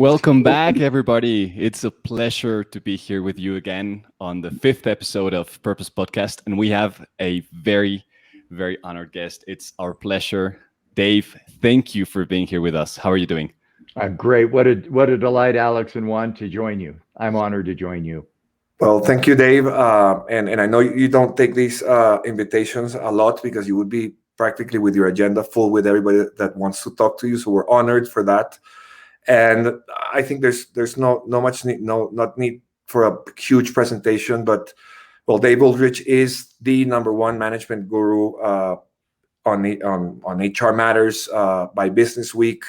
Welcome back, everybody. It's a pleasure to be here with you again on the 5th episode of Purpose Podcast. And we have a very, very honored guest. It's our pleasure. Dave, thank you for being here with us. How are you doing? I'm great. What a delight, Alex and Juan, to join you. I'm honored to join you. Well, thank you, Dave. And I know you don't take these invitations a lot because you would be practically with your agenda full with everybody that wants to talk to you. So we're honored for that. And I think there's not need for a huge presentation, but well, Dave Ulrich is the #1 management guru on HR matters by Business Week,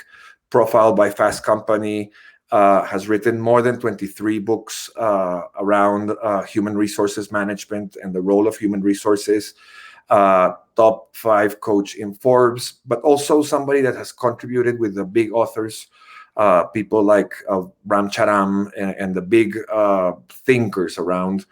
profiled by Fast Company, has written more than 23 books around human resources management and the role of human resources. Top 5 coach in Forbes, but also somebody that has contributed with the big authors. People like Ram Charam and the big thinkers around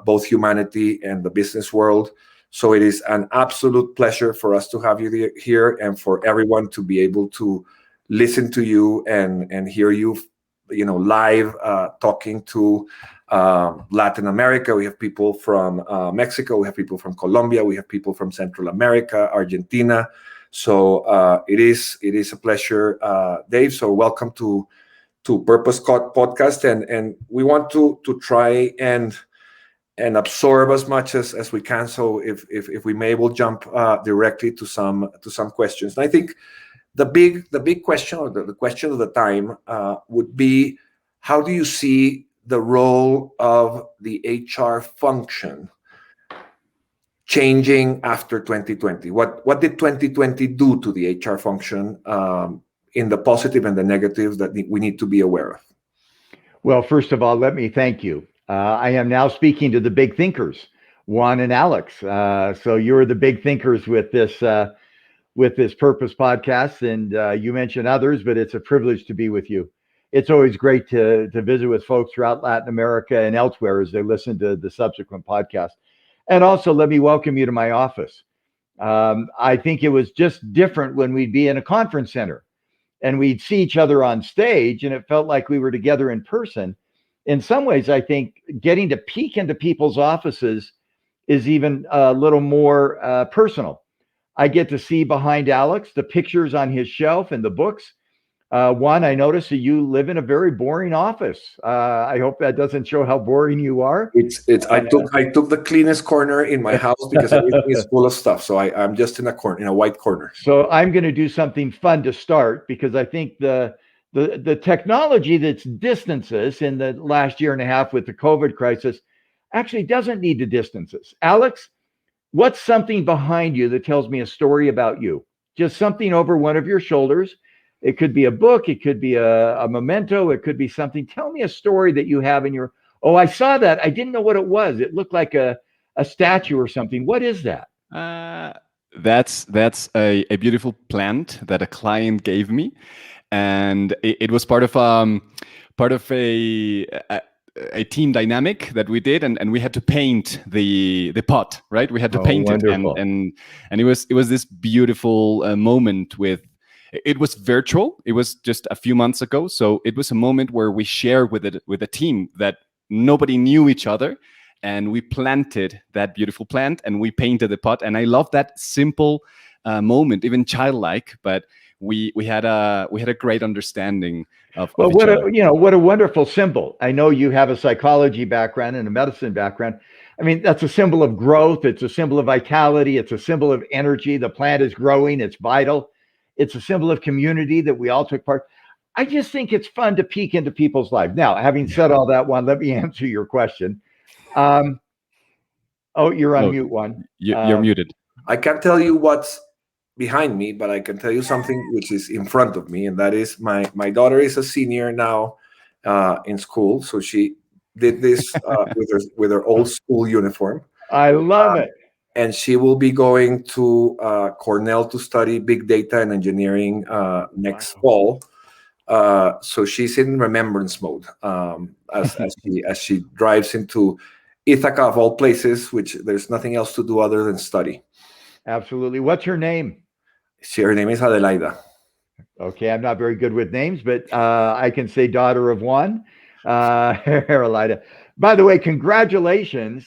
both humanity and the business world. So it is an absolute pleasure for us to have you here and for everyone to be able to listen to you and hear you, live talking to Latin America. We have people from Mexico. We have people from Colombia. We have people from Central America, Argentina. So it is a pleasure, Dave. So welcome to Purpose Podcast, and we want to try and absorb as much as we can. So if we may, we'll jump directly to some questions. And I think the big question, or the question of the time, would be, how do you see the role of the HR function changing after 2020? What did 2020 do to the HR function, in the positive and the negatives that we need to be aware of? Well, first of all, let me thank you. I am now speaking to the big thinkers, Juan and Alex. So you're the big thinkers with this Purpose Podcast, and you mentioned others, but it's a privilege to be with you. It's always great to visit with folks throughout Latin America and elsewhere as they listen to the subsequent podcast. And also, let me welcome you to my office. I think it was just different when we'd be in a conference center and we'd see each other on stage, and it felt like we were together in person. In some ways, I think getting to peek into people's offices is even a little more personal. I get to see behind Alex the pictures on his shelf and the books. Juan, I noticed that you live in a very boring office. I hope that doesn't show how boring you are. I took the cleanest corner in my house because everything is full of stuff. So I'm just in a white corner. So I'm going to do something fun to start, because I think the technology that's distanced us in the last year and a half with the COVID crisis actually doesn't need to distance us. Alex, what's something behind you that tells me a story about you? Just something over one of your shoulders. It could be a book. It could be a memento. It could be something. Tell me a story that you have in your, oh, I saw that. I didn't know what it was. It looked like a statue or something. What is that? That's a beautiful plant that a client gave me. And it was part of a team dynamic that we did, and we had to paint the pot, right? We had to paint wonderful. it, and it was this beautiful moment with. It was virtual. It was just a few months ago, so it was a moment where we shared with a team that nobody knew each other, and we planted that beautiful plant and we painted the pot. And I love that simple moment, even childlike, but we had a great understanding of each other. What a wonderful symbol. I know you have a psychology background and a medicine background. I mean, that's a symbol of growth. It's a symbol of vitality. It's a symbol of energy. The plant is growing. It's vital. It's a symbol of community that we all took part. I just think it's fun to peek into people's lives. Now, having said all that, Juan, let me answer your question. You're on mute, Juan. You're muted. I can't tell you what's behind me, but I can tell you something which is in front of me, and that is my daughter is a senior now in school, so she did this with her old school uniform. I love it. And she will be going to Cornell to study big data and engineering next fall. So she's in remembrance mode as she drives into Ithaca, of all places, which there's nothing else to do other than study. Absolutely. What's her name? Her name is Adelaida. Okay, I'm not very good with names, but I can say daughter of one, Carolina. By the way, congratulations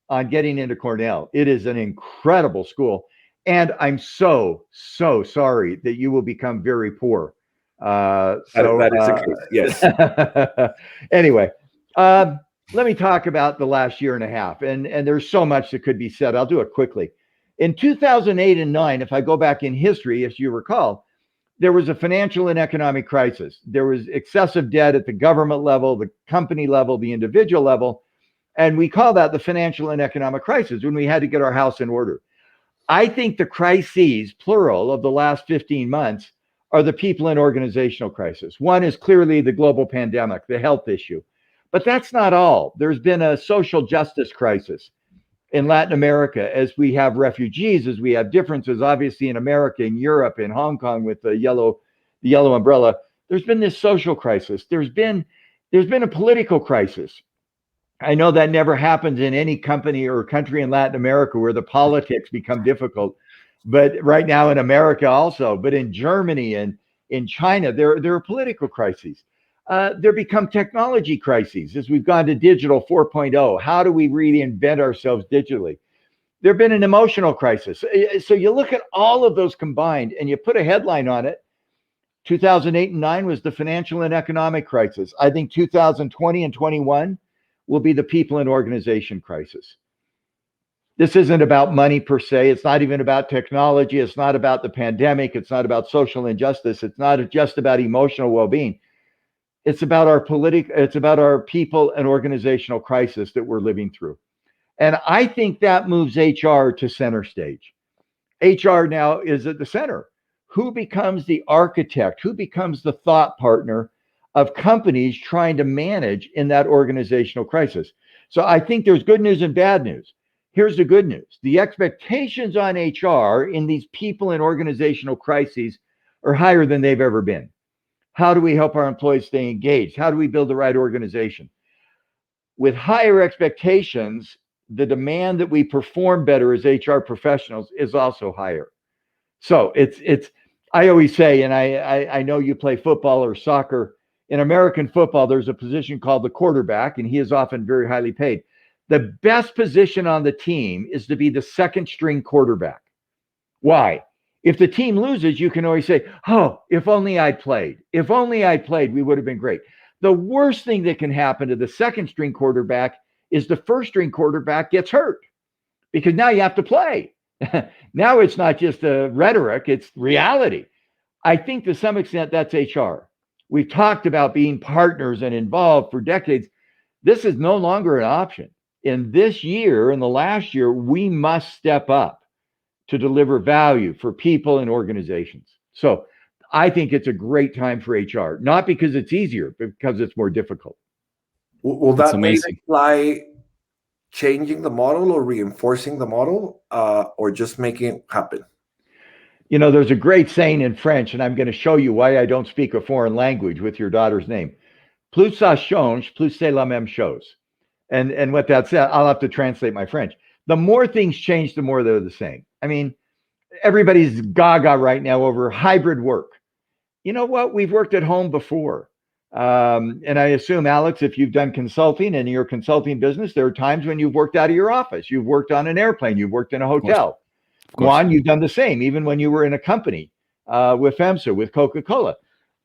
on getting into Cornell. It is an incredible school. And I'm so sorry that you will become very poor. That is the case. Yes. Anyway, um, let me talk about the last year and a half. And there's so much that could be said. I'll do it quickly. In 2008 and 9, if I go back in history, as you recall, there was a financial and economic crisis. There was excessive debt at the government level, the company level, the individual level. And we call that the financial and economic crisis when we had to get our house in order. I think the crises, plural, of the last 15 months are the people and organizational crisis. One is clearly the global pandemic, the health issue. But that's not all. There's been a social justice crisis in Latin America as we have refugees, as we have differences, obviously, in America, in Europe, in Hong Kong with the yellow umbrella. There's been this social crisis. There's been a political crisis. I know that never happens in any company or country in Latin America where the politics become difficult, but right now in America also, but in Germany and in China, there are political crises. There become technology crises as we've gone to digital 4.0. How do we reinvent ourselves digitally? There's been an emotional crisis. So you look at all of those combined and you put a headline on it. 2008 and 9 was the financial and economic crisis. I think 2020 and 21 will be the people and organization crisis. This isn't about money per se. It's not even about technology. It's not about the pandemic. It's not about social injustice. It's not just about emotional well-being. It's about it's about our people and organizational crisis that we're living through. And I think that moves HR to center stage. HR now is at the center. Who becomes the architect? Who becomes the thought partner of companies trying to manage in that organizational crisis? So I think there's good news and bad news. Here's the good news. The expectations on HR in these people and organizational crises are higher than they've ever been. How do we help our employees stay engaged? How do we build the right organization? With higher expectations, the demand that we perform better as HR professionals is also higher. So it's I always say, and I know you play football or soccer. In American football, there's a position called the quarterback, and he is often very highly paid. The best position on the team is to be the second string quarterback. Why? If the team loses, you can always say, oh, if only I played. If only I played, we would have been great. The worst thing that can happen to the second string quarterback is the first string quarterback gets hurt because now you have to play. Now it's not just a rhetoric, it's reality. I think to some extent that's HR. We've talked about being partners and involved for decades. This is no longer an option. In this year, in the last year, we must step up to deliver value for people and organizations. So I think it's a great time for HR, not because it's easier, but because it's more difficult. Will It's that maybe amazing. imply changing the model or reinforcing the model, or just making it happen? You know, there's a great saying in French, and I'm going to show you why I don't speak a foreign language with your daughter's name. Plus ça change, plus c'est la même chose. And what that said, I'll have to translate my French. The more things change, the more they're the same. I mean, everybody's gaga right now over hybrid work. You know what? We've worked at home before. And I assume, Alex, if you've done consulting and your consulting business, there are times when you've worked out of your office. You've worked on an airplane. You've worked in a hotel. Of course. Juan, you've done the same, even when you were in a company with FEMSA, with Coca-Cola.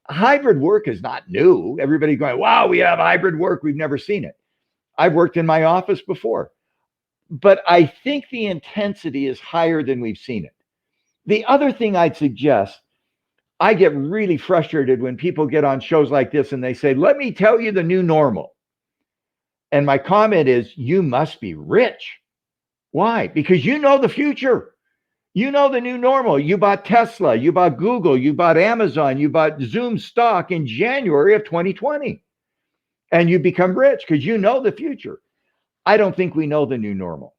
Hybrid work is not new. Everybody going, wow, we have hybrid work. We've never seen it. I've worked in my office before. But I think the intensity is higher than we've seen it. The other thing I'd suggest, I get really frustrated when people get on shows like this and they say, let me tell you the new normal. And my comment is, you must be rich. Why? Because you know the future. You know the new normal. You bought Tesla, you bought Google, you bought Amazon, you bought Zoom stock in January of 2020. And you become rich because you know the future. I don't think we know the new normal.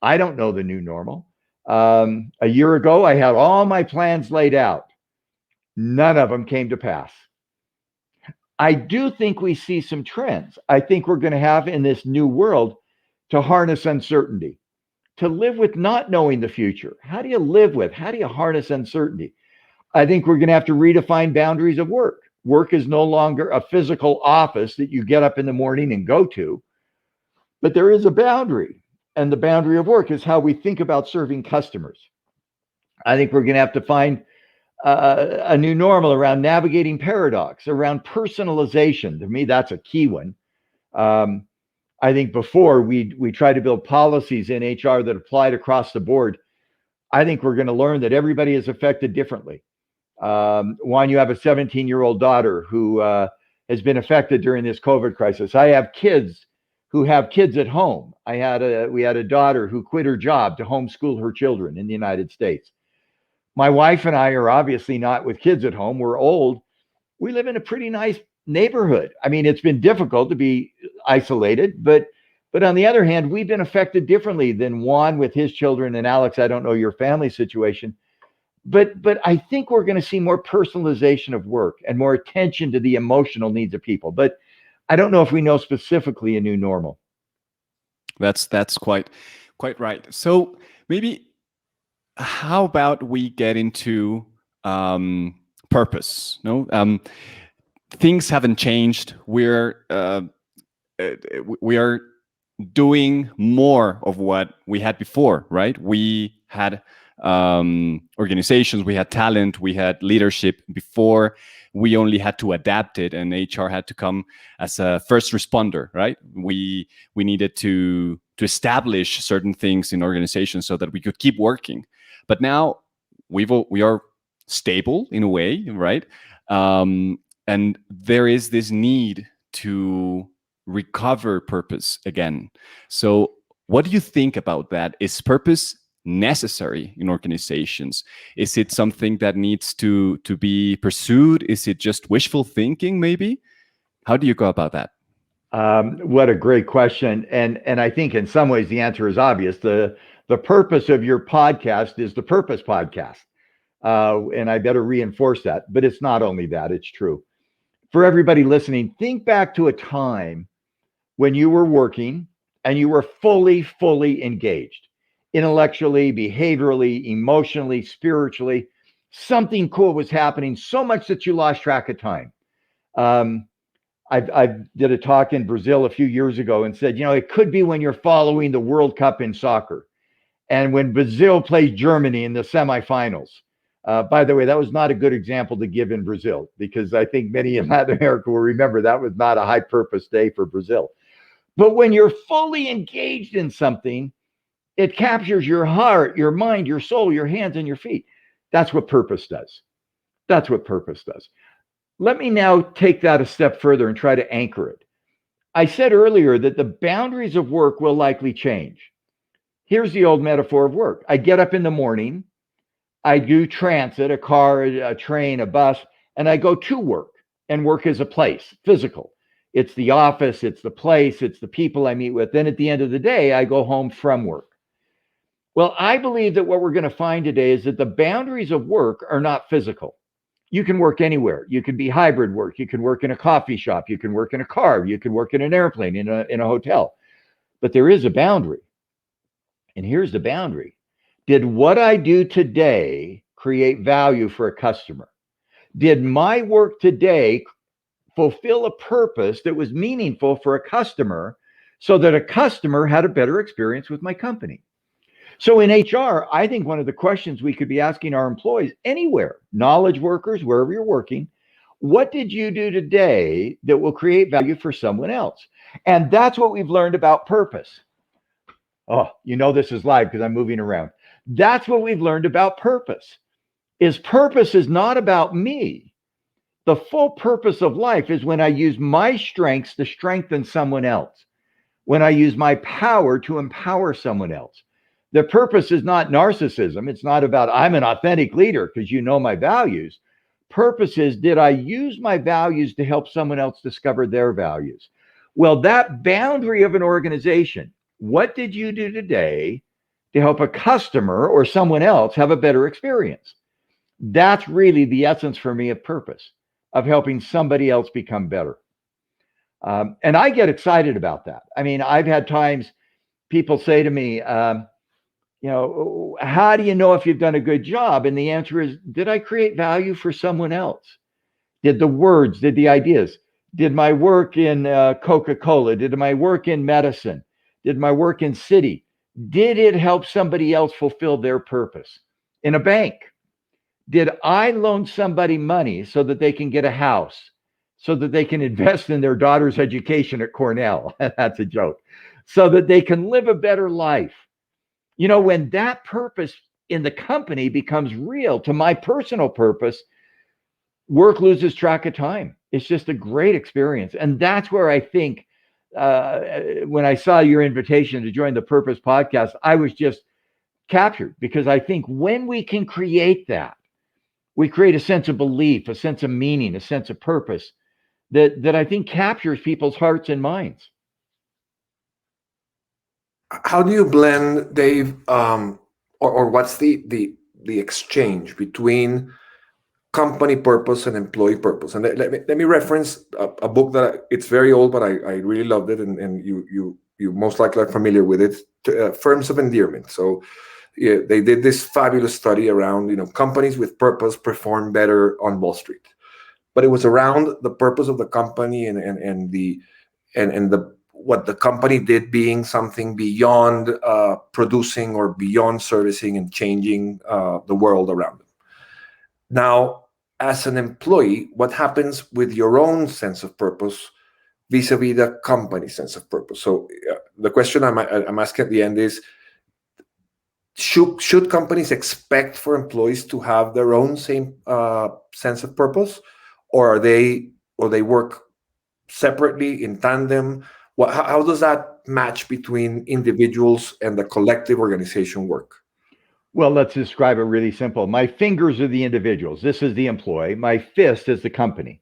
I don't know the new normal. A year ago, I had all my plans laid out. None of them came to pass. I do think we see some trends. I think we're going to have in this new world to harness uncertainty, to live with not knowing the future. How do you live with? How do you harness uncertainty? I think we're going to have to redefine boundaries of work. Work is no longer a physical office that you get up in the morning and go to, but there is a boundary. And the boundary of work is how we think about serving customers. I think we're going to have to find a new normal around navigating paradox, around personalization. To me, that's a key one. I think before we try to build policies in HR that applied across the board. I think we're going to learn that everybody is affected differently. Juan, you have a 17-year-old daughter who has been affected during this COVID crisis. I have kids who have kids at home. We had a daughter who quit her job to homeschool her children in the United States. My wife and I are obviously not with kids at home. We're old. We live in a pretty nice neighborhood. I mean, it's been difficult to be isolated, but on the other hand, we've been affected differently than Juan with his children. And Alex, I don't know your family situation, but I think we're going to see more personalization of work and more attention to the emotional needs of people. But I don't know if we know specifically a new normal. That's quite right. So maybe how about we get into purpose? No, things haven't changed. We are doing more of what we had before, right? We had organizations, we had talent, we had leadership before. We only had to adapt it, and HR had to come as a first responder, right? We needed to establish certain things in organizations so that we could keep working. But now we are stable in a way, right? And there is this need to recover purpose again. So what do you think about that? Is purpose necessary in organizations? Is it something that needs to be pursued? Is it just wishful thinking, maybe? How do you go about that? What a great question. And I think in some ways the answer is obvious. The purpose of your podcast is the Purpose Podcast. And I better reinforce that. But it's not only that, it's true. For everybody listening, think back to a time when you were working and you were fully engaged, intellectually, behaviorally, emotionally, spiritually. Something cool was happening so much that you lost track of time. I did a talk in Brazil a few years ago and said, it could be when you're following the World Cup in soccer and when Brazil plays Germany in the semifinals. By the way, that was not a good example to give in Brazil, because I think many in Latin America will remember that was not a high purpose day for Brazil. But when you're fully engaged in something, it captures your heart, your mind, your soul, your hands, and your feet. That's what purpose does. That's what purpose does. Let me now take that a step further and try to anchor it. I said earlier that the boundaries of work will likely change. Here's the old metaphor of work. I get up in the morning, I do transit, a car, a train, a bus, and I go to work. And work is a place, physical. It's the office, it's the place, it's the people I meet with. Then at the end of the day, I go home from work. Well, I believe that what we're going to find today is that the boundaries of work are not physical. You can work anywhere. You can be hybrid work. You can work in a coffee shop. You can work in a car. You can work in an airplane, in a hotel. But there is a boundary. And here's the boundary. Did what I do today create value for a customer? Did my work today fulfill a purpose that was meaningful for a customer so that a customer had a better experience with my company? So in HR, I think one of the questions we could be asking our employees anywhere, knowledge workers, wherever you're working, what did you do today that will create value for someone else? And that's what we've learned about purpose. Oh, this is live because I'm moving around. That's what we've learned about purpose. Purpose is not about me. The full purpose of life is when I use my strengths to strengthen someone else, when I use my power to empower someone else. The purpose is not narcissism. It's not about I'm an authentic leader because you know my values. Purpose is, did I use my values to help someone else discover their values? Well, that boundary of an organization, what did you do today to help a customer or someone else have a better experience? That's really the essence for me of purpose, of helping somebody else become better. And I get excited about that. I mean, I've had times people say to me, How do you know if you've done a good job? And the answer is, did I create value for someone else? Did the words, did the ideas, did my work in Coca-Cola, did my work in medicine, did my work in city, did it help somebody else fulfill their purpose? In a bank, did I loan somebody money so that they can get a house, so that they can invest in their daughter's education at Cornell? That's a joke. So that they can live a better life. When that purpose in the company becomes real to my personal purpose, work loses track of time. It's just a great experience. And that's where I think when I saw your invitation to join the Purpose podcast, I was just captured, because I think when we can create that, we create a sense of belief, a sense of meaning, a sense of purpose that I think captures people's hearts and minds. How do you blend, Dave, or what's the exchange between company purpose and employee purpose? And let me reference a book that it's very old, but I really loved it, and you most likely are familiar with it, Firms of Endearment. So yeah, they did this fabulous study around, companies with purpose perform better on Wall Street, but it was around the purpose of the company and the what the company did being something beyond producing or beyond servicing and changing the world around them. Now, as an employee, what happens with your own sense of purpose vis-a-vis the company sense of purpose? So the question I'm asking at the end is, should companies expect for employees to have their own same sense of purpose, or they work separately in tandem? How does that match between individuals and the collective organization work? Well, let's describe it really simple. My fingers are the individuals. This is the employee. My fist is the company.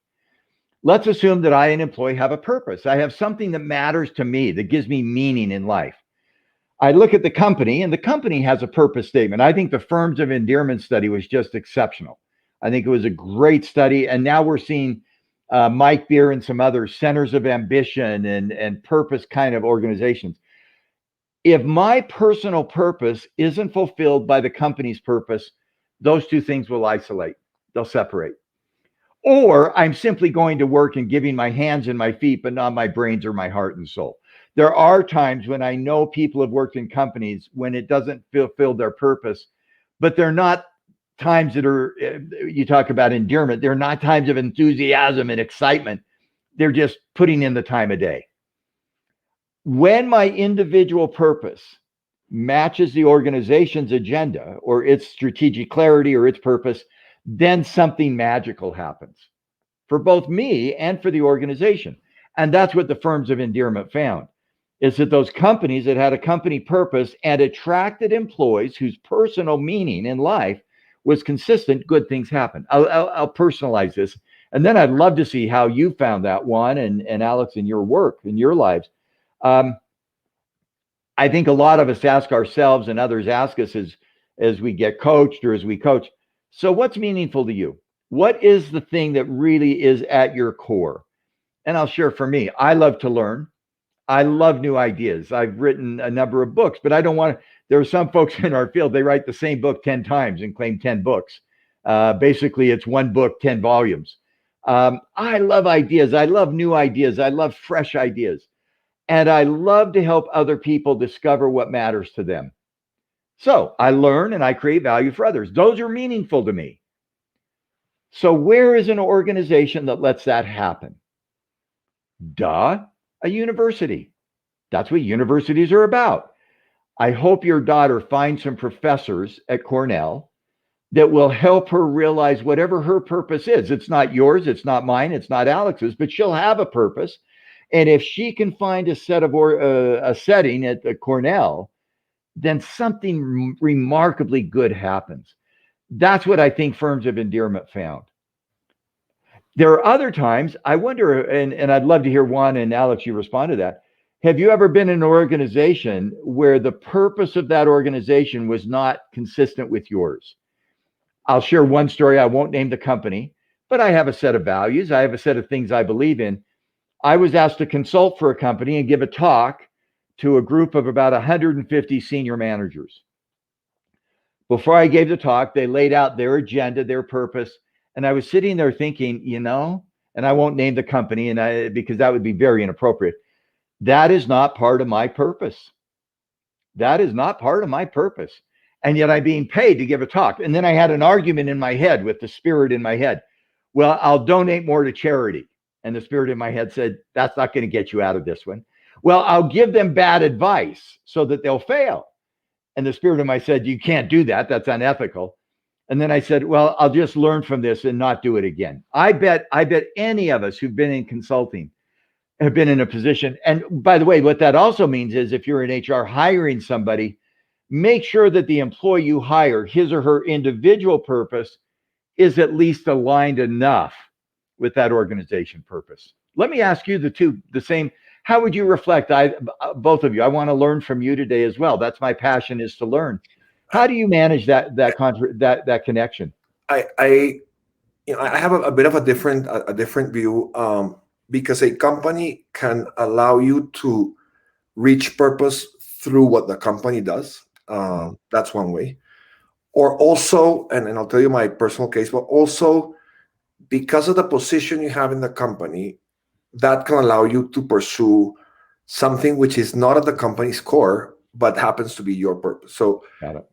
Let's assume that I, an employee, have a purpose. I have something that matters to me, that gives me meaning in life. I look at the company, and the company has a purpose statement. I think the Firms of Endearment study was just exceptional. I think it was a great study. And now we're seeing Mike Beer and some other centers of ambition and purpose kind of organizations. If my personal purpose isn't fulfilled by the company's purpose, those two things will isolate. They'll separate. Or I'm simply going to work and giving my hands and my feet, but not my brains or my heart and soul. There are times when I know people have worked in companies when it doesn't fulfill their purpose, but they're not times that are, you talk about endearment, they're not times of enthusiasm and excitement. They're just putting in the time of day. When my individual purpose matches the organization's agenda or its strategic clarity or its purpose, then something magical happens for both me and for the organization. And that's what the Firms of Endearment found, is that those companies that had a company purpose and attracted employees whose personal meaning in life was consistent, good things happen. I'll personalize this. And then I'd love to see how you found that, Juan and Alex, in your work, in your lives. I think a lot of us ask ourselves, and others ask us as we get coached or as we coach, so what's meaningful to you? What is the thing that really is at your core? And I'll share for me, I love to learn. I love new ideas. I've written a number of books, but I don't want to, there are some folks in our field, they write the same book 10 times and claim 10 books. Basically, it's one book, 10 volumes. I love ideas. I love new ideas. I love fresh ideas. And I love to help other people discover what matters to them. So I learn and I create value for others. Those are meaningful to me. So where is an organization that lets that happen? Duh, a university. That's what universities are about. I hope your daughter finds some professors at Cornell that will help her realize whatever her purpose is. It's not yours, it's not mine, it's not Alex's, but she'll have a purpose. And if she can find a setting at the Cornell, then something remarkably good happens. That's what I think Firms of Endearment found. There are other times, I wonder, and I'd love to hear Juan and Alex, you respond to that. Have you ever been in an organization where the purpose of that organization was not consistent with yours? I'll share one story. I won't name the company, but I have a set of values. I have a set of things I believe in. I was asked to consult for a company and give a talk to a group of about 150 senior managers. Before I gave the talk, they laid out their agenda, their purpose. And I was sitting there thinking, and I won't name the company because that would be very inappropriate. That is not part of my purpose. That is not part of my purpose. And yet I'm being paid to give a talk. And then I had an argument in my head with the spirit in my head. Well, I'll donate more to charity. And the spirit in my head said, that's not going to get you out of this one. Well, I'll give them bad advice so that they'll fail. And the spirit in my said, you can't do that. That's unethical. And then I said, well, I'll just learn from this and not do it again. I bet any of us who've been in consulting have been in a position. And by the way, what that also means is if you're in HR hiring somebody, make sure that the employee you hire, his or her individual purpose is at least aligned enough with that organization purpose. Let me ask you the same. How would you reflect? Both of you, I want to learn from you today as well. That's my passion, is to learn. How do you manage that connection? I have a bit of a different view, because a company can allow you to reach purpose through what the company does. That's one way. Or also, and I'll tell you my personal case, but also because of the position you have in the company, that can allow you to pursue something which is not at the company's core, but happens to be your purpose. So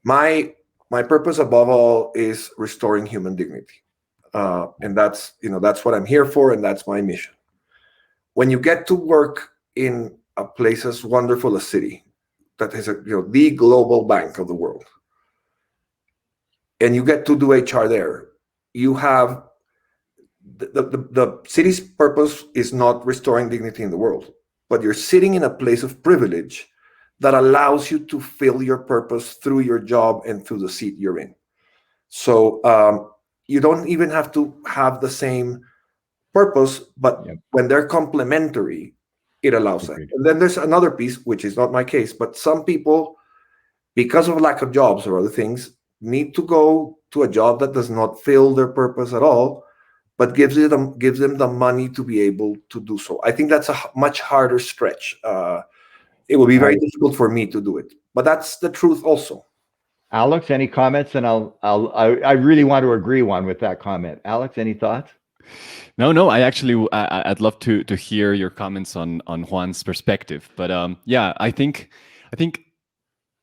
my purpose above all is restoring human dignity. And that's what I'm here for, and that's my mission. When you get to work in a place as wonderful a city that is the global bank of the world, and you get to do HR there, you have the city's purpose is not restoring dignity in the world, but you're sitting in a place of privilege that allows you to fill your purpose through your job and through the seat you're in. So you don't even have to have the same purpose, but when they're complementary, it allows that. And then there's another piece, which is not my case, but some people, because of lack of jobs or other things, need to go to a job that does not fill their purpose at all, but gives them the money to be able to do so. I think that's a much harder stretch. It will be very difficult for me to do it, but that's the truth also. Alex, any comments? And I really want to agree with that comment. Alex, any thoughts? No. I'd love to hear your comments on Juan's perspective. But I think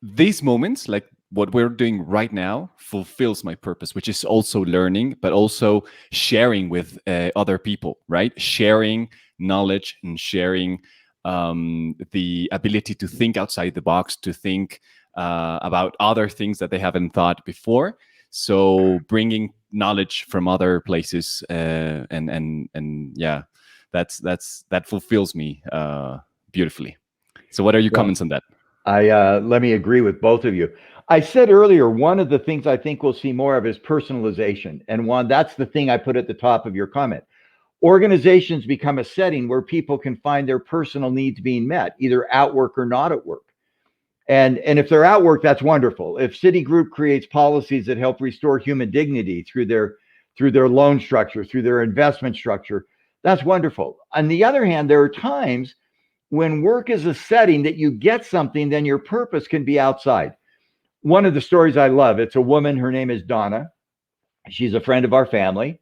these moments, like what we're doing right now, fulfills my purpose, which is also learning, but also sharing with other people, right? Sharing knowledge and sharing the ability to think outside the box, to think about other things that they haven't thought before. So bringing knowledge from other places, that fulfills me beautifully. So what are your comments on that? Let me agree with both of you. I said earlier, one of the things I think we'll see more of is personalization. And Juan, that's the thing I put at the top of your comment. Organizations become a setting where people can find their personal needs being met, either at work or not at work. And if they're at work, that's wonderful. If Citigroup creates policies that help restore human dignity through their loan structure, through their investment structure, that's wonderful. On the other hand, there are times when work is a setting that you get something, then your purpose can be outside. One of the stories I love, it's a woman, her name is Donna. She's a friend of our family.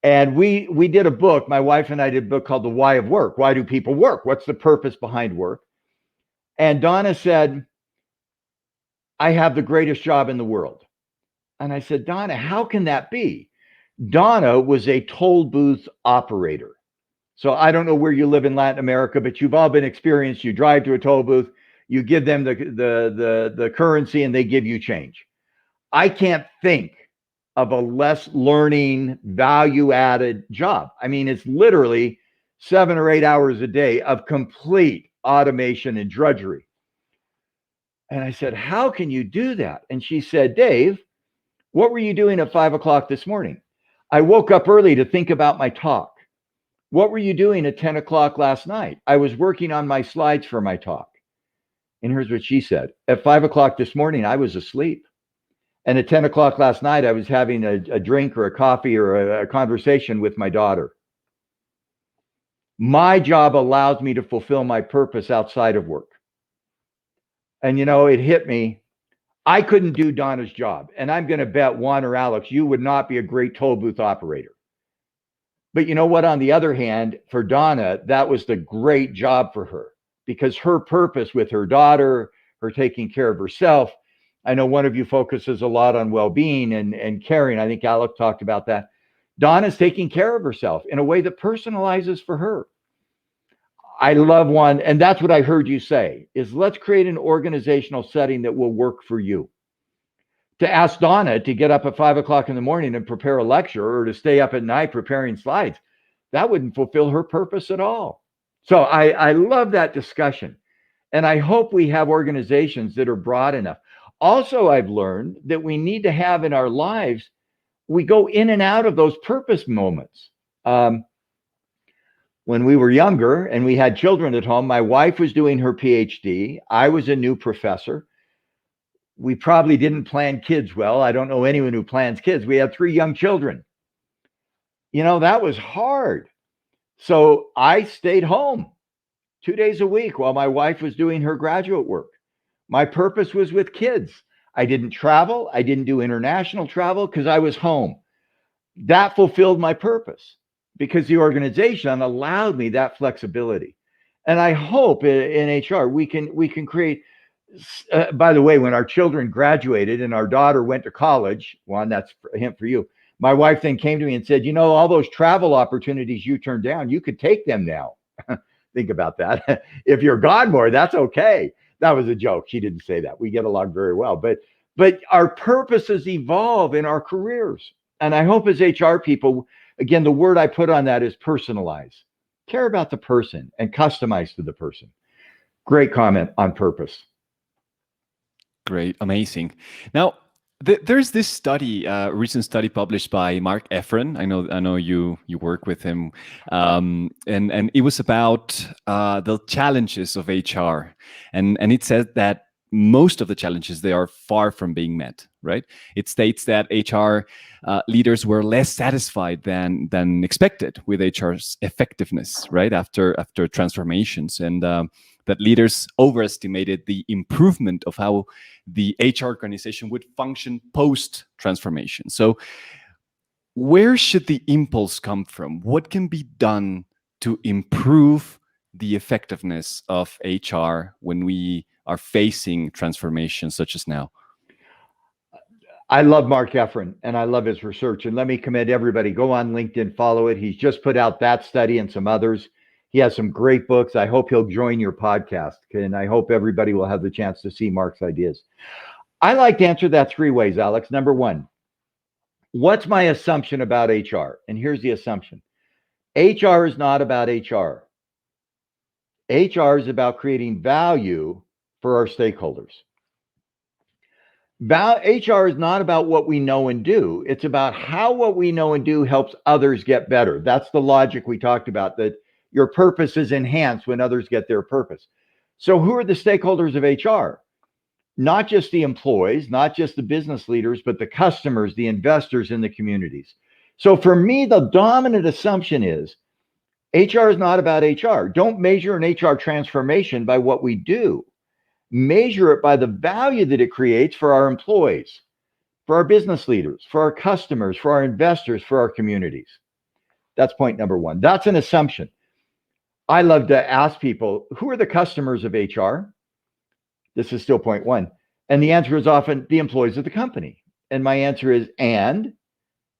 And we did a book, my wife and I did a book called The Why of Work. Why do people work? What's the purpose behind work? And Donna said, I have the greatest job in the world. And I said, Donna, how can that be? Donna was a toll booth operator. So I don't know where you live in Latin America, but you've all been experienced. You drive to a toll booth, you give them the currency, and they give you change. I can't think of a less learning, value-added job. I mean, it's literally 7 or 8 hours a day of complete automation and drudgery. And I said, how can you do that? And she said, Dave, what were you doing at 5 o'clock this morning? I woke up early to think about my talk. What were you doing at 10 o'clock last night? I was working on my slides for my talk. And here's what she said. At 5 o'clock this morning, I was asleep. And at 10 o'clock last night, I was having a drink or a coffee or a conversation with my daughter. My job allows me to fulfill my purpose outside of work. And it hit me. I couldn't do Donna's job. And I'm going to bet Juan or Alex, you would not be a great toll booth operator. But you know what? On the other hand, for Donna, that was the great job for her because her purpose with her daughter, her taking care of herself. I know one of you focuses a lot on well-being and caring. I think Alex talked about that. Donna's taking care of herself in a way that personalizes for her. I love one, and that's what I heard you say, is let's create an organizational setting that will work for you. To ask Donna to get up at 5 o'clock in the morning and prepare a lecture or to stay up at night preparing slides, that wouldn't fulfill her purpose at all. So I love that discussion. And I hope we have organizations that are broad enough. Also, I've learned that we need to have in our lives, we go in and out of those purpose moments. When we were younger and we had children at home, my wife was doing her PhD. I was a new professor. We probably didn't plan kids well. I don't know anyone who plans kids. We had 3 young children. That was hard. So I stayed home 2 days a week while my wife was doing her graduate work. My purpose was with kids. I didn't travel. I didn't do international travel because I was home. That fulfilled my purpose because the organization allowed me that flexibility. And I hope in HR we can create. By the way, when our children graduated and our daughter went to college, Juan, that's a hint for you. My wife then came to me and said, all those travel opportunities you turned down, you could take them now. Think about that. If you're gone more, that's okay. That was a joke. She didn't say that. We get along very well. But our purposes evolve in our careers. And I hope as HR people, again, the word I put on that is personalize. Care about the person and customize to the person. Great comment on purpose. Great, amazing. Now, there's this study, recent study published by Mark Efron. I know you work with him, and it was about the challenges of HR, and it said that most of the challenges, they are far from being met. Right? It states that HR leaders were less satisfied than expected with HR's effectiveness. Right after transformations and. That leaders overestimated the improvement of how the HR organization would function post-transformation. So where should the impulse come from? What can be done to improve the effectiveness of HR when we are facing transformations such as now? I love Mark Efron and I love his research. And let me commend everybody. Go on LinkedIn, follow it. He's just put out that study and some others. He has some great books. I hope he'll join your podcast, and I hope everybody will have the chance to see Mark's ideas. I like to answer that 3 ways, Alex. Number 1, what's my assumption about HR? And here's the assumption. HR is not about HR. HR is about creating value for our stakeholders. HR is not about what we know and do. It's about how what we know and do helps others get better. That's the logic we talked about, that your purpose is enhanced when others get their purpose. So who are the stakeholders of HR? Not just the employees, not just the business leaders, but the customers, the investors, and the communities. So for me, the dominant assumption is HR is not about HR. Don't measure an HR transformation by what we do. Measure it by the value that it creates for our employees, for our business leaders, for our customers, for our investors, for our communities. That's point number 1. That's an assumption. I love to ask people, who are the customers of HR? This is still point 1. And the answer is often the employees of the company. And my answer is, and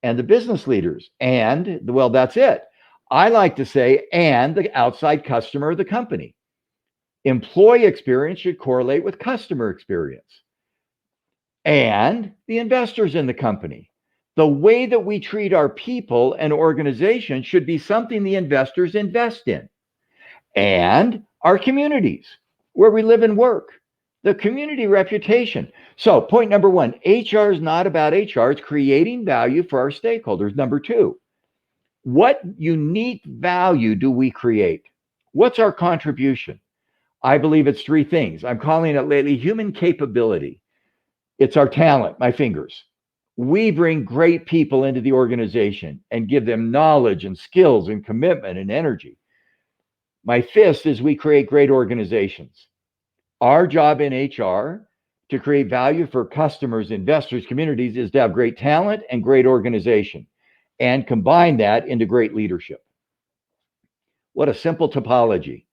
the business leaders. And, well, that's it. I like to say, and the outside customer of the company. Employee experience should correlate with customer experience. And the investors in the company. The way that we treat our people and organizations should be something the investors invest in. And our communities where we live and work, the community reputation. So point number 1, HR is not about HR. It's creating value for our stakeholders. Number 2, what unique value do we create? What's our contribution? I believe it's 3 things. I'm calling it lately human capability. It's our talent, my fingers. We bring great people into the organization and give them knowledge and skills and commitment and energy. My fist is we create great organizations. Our job in HR to create value for customers, investors, communities is to have great talent and great organization and combine that into great leadership. What a simple topology.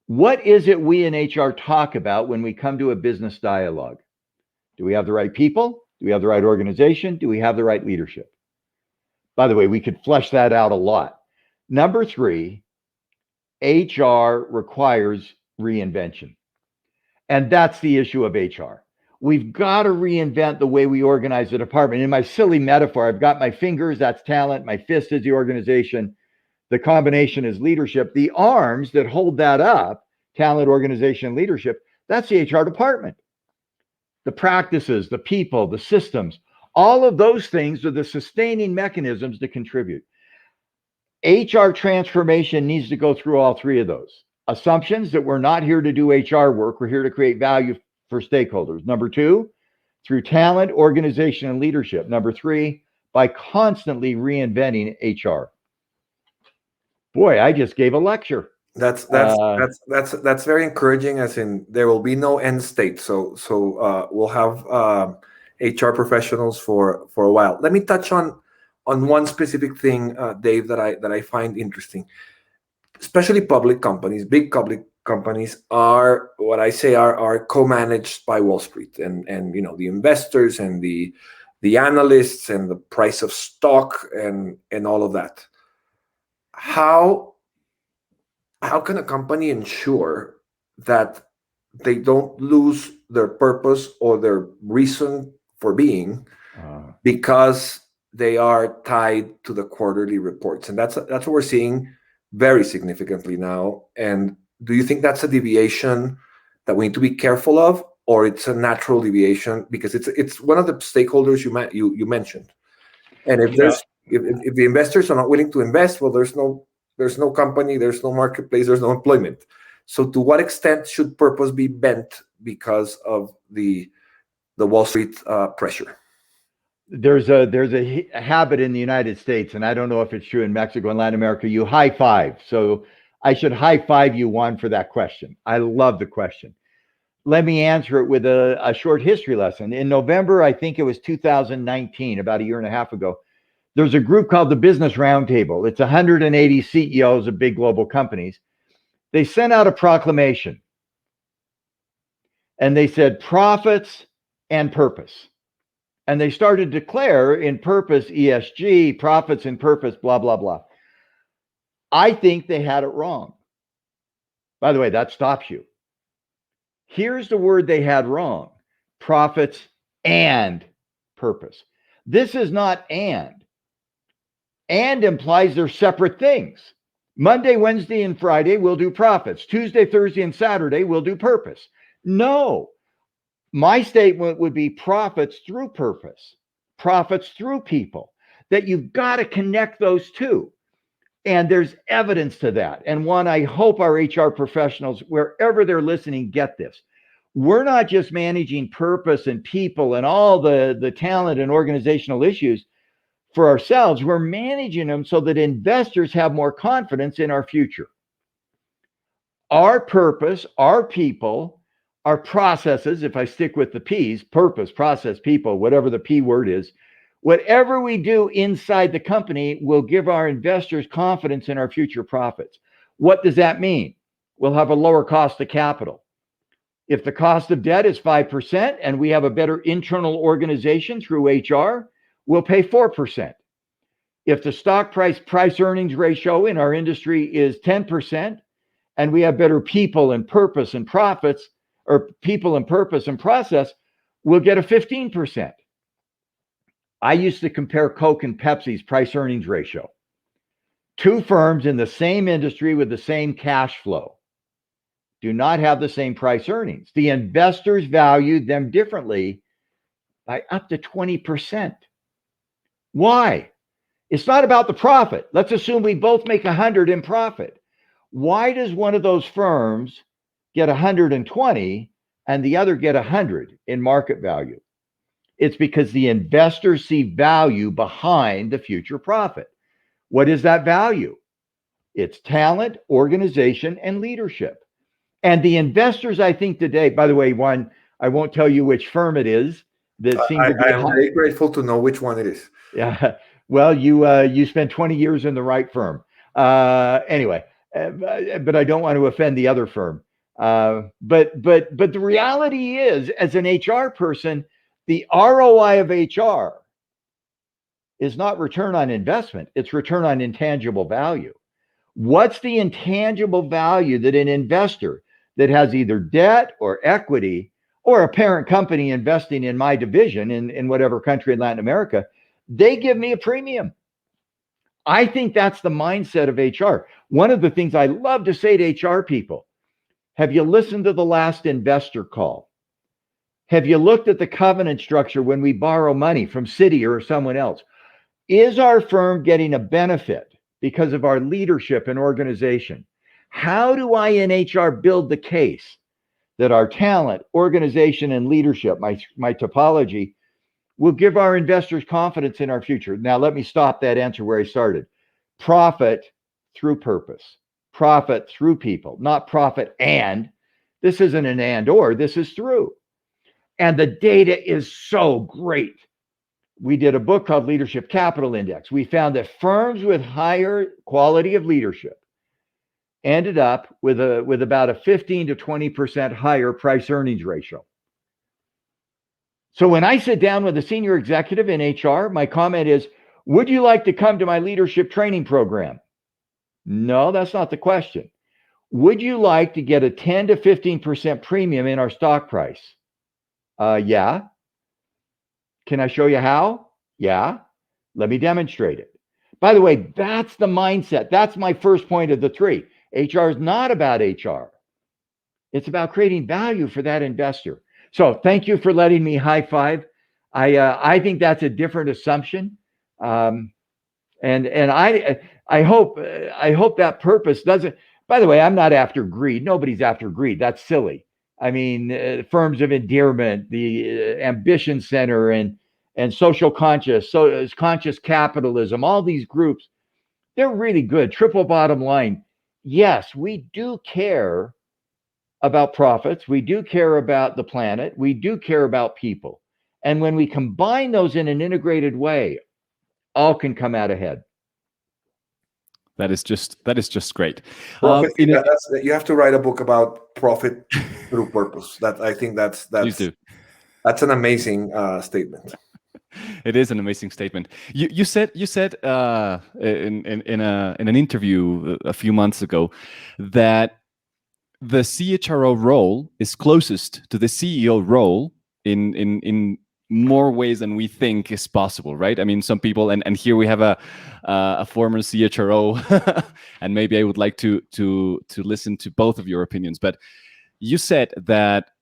What is it we in HR talk about when we come to a business dialogue? Do we have the right people? Do we have the right organization? Do we have the right leadership? By the way, we could flesh that out a lot. Number 3, HR requires reinvention. And that's the issue of HR. We've got to reinvent the way we organize the department. In my silly metaphor, I've got my fingers, that's talent, my fist is the organization, the combination is leadership. The arms that hold that up, talent, organization, leadership, that's the HR department. The practices, the people, the systems, all of those things are the sustaining mechanisms to contribute. HR transformation needs to go through all 3 of those. Assumptions that we're not here to do HR work, we're here to create value for stakeholders. Number 2, through talent, organization, and leadership. Number 3, by constantly reinventing HR. Boy, I just gave a lecture. That's very encouraging. As in, there will be no end state. So we'll have HR professionals for a while. Let me touch on one specific thing, Dave, that I find interesting. Especially public companies, big public companies are what I say are co-managed by Wall Street and the investors and the analysts and the price of stock and all of that. How can a company ensure that they don't lose their purpose or their reason for being because they are tied to the quarterly reports? And that's what we're seeing very significantly now. And do you think that's a deviation that we need to be careful of, or it's a natural deviation because it's one of the stakeholders you mentioned? And if the investors are not willing to invest, well, there's no company, there's no marketplace, there's no employment. So to what extent should purpose be bent because of the Wall Street pressure? There's a habit in the United States, and I don't know if it's true in Mexico and Latin America, you high five. So I should high five you, Juan, for that question. I love the question. Let me answer it with a short history lesson. In November, I think it was 2019, about a year and a half ago, there's a group called the Business Roundtable. It's 180 CEOs of big global companies. They sent out a proclamation, and they said profits and purpose. And they started to declare in purpose, ESG, profits and purpose, blah, blah, blah. I think they had it wrong. By the way, that stops you. Here's the word they had wrong: profits and purpose. This is not and. And implies they're separate things. Monday, Wednesday, and Friday, we'll do profits. Tuesday, Thursday, and Saturday, we'll do purpose. No. My statement would be profits through purpose, profits through people, that you've got to connect those two. And there's evidence to that. And one, I hope our HR professionals, wherever they're listening, get this. We're not just managing purpose and people and all the talent and organizational issues for ourselves. We're managing them so that investors have more confidence in our future. Our purpose, our people, our processes, if I stick with the P's, purpose, process, people, whatever the P word is, whatever we do inside the company will give our investors confidence in our future profits. What does that mean? We'll have a lower cost of capital. If the cost of debt is 5% and we have a better internal organization through HR, we'll pay 4%. If the stock price earnings ratio in our industry is 10% and we have better people and purpose and profits, or people and purpose and process, we'll get a 15%. I used to compare Coke and Pepsi's price earnings ratio. Two firms in the same industry with the same cash flow do not have the same price earnings. The investors valued them differently by up to 20%. Why? It's not about the profit. Let's assume we both make 100 in profit. Why does one of those firms get 120 and the other get 100 in market value? It's because the investors see value behind the future profit. What is that value? It's talent, organization, and leadership. And the investors, I think today, by the way, one, I won't tell you which firm it is that seemed to be I am very grateful to know which one it is. Yeah. Well, you spent 20 years in the right firm. Anyway, but I don't want to offend the other firm. But the reality is, as an HR person, the ROI of HR is not return on investment, it's return on intangible value. What's the intangible value that an investor that has either debt or equity or a parent company investing in my division in whatever country in Latin America, they give me a premium? I think that's the mindset of HR. One of the things I love to say to HR people, have you listened to the last investor call? Have you looked at the covenant structure when we borrow money from Citi or someone else? Is our firm getting a benefit because of our leadership and organization? How do I in HR build the case that our talent, organization, and leadership, my topology, will give our investors confidence in our future? Now, let me stop that answer where I started. Profit through purpose, profit through people, not profit and. This isn't an and or, this is through. And the data is so great. We did a book called Leadership Capital Index. We found that firms with higher quality of leadership ended up with about a 15 to 20% higher price earnings ratio. So when I sit down with a senior executive in HR, my comment is, would you like to come to my leadership training program? No, that's not the question. Would you like to get a 10 to 15% premium in our stock price? Yeah. Can I show you how? Yeah. Let me demonstrate it. By the way, that's the mindset. That's my first point of the three. HR is not about HR. It's about creating value for that investor. So thank you for letting me high five. I think that's a different assumption. And I hope that purpose doesn't. By the way, I'm not after greed. Nobody's after greed. That's silly. I mean, firms of endearment, the Ambition Center, and social conscious, so conscious capitalism, all these groups, they're really good. Triple bottom line. Yes, we do care about profits. We do care about the planet. We do care about people. And when we combine those in an integrated way, all can come out ahead. That is just great. Profit, you have to write a book about profit through purpose. I think that's an amazing statement. It is an amazing statement. You said in an interview a few months ago that the CHRO role is closest to the CEO role in more ways than we think is possible, right? I mean, some people, and here we have a former CHRO, and maybe I would like to listen to both of your opinions. But you said that